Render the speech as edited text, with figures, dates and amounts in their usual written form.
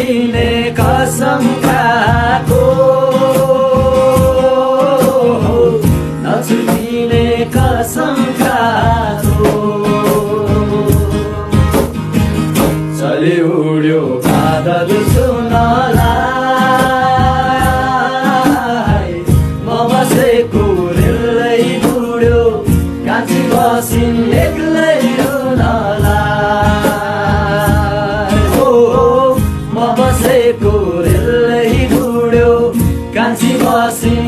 नछुटिने कसम खाएको नछुटिने कसम खाएको चली उड्यो बादल सुनलाई म बसेको रेलै उड्यो कान्छी बसिन् एक्लै रुनलाई म बसेको रेलै उड्यो कान्छी बसिन्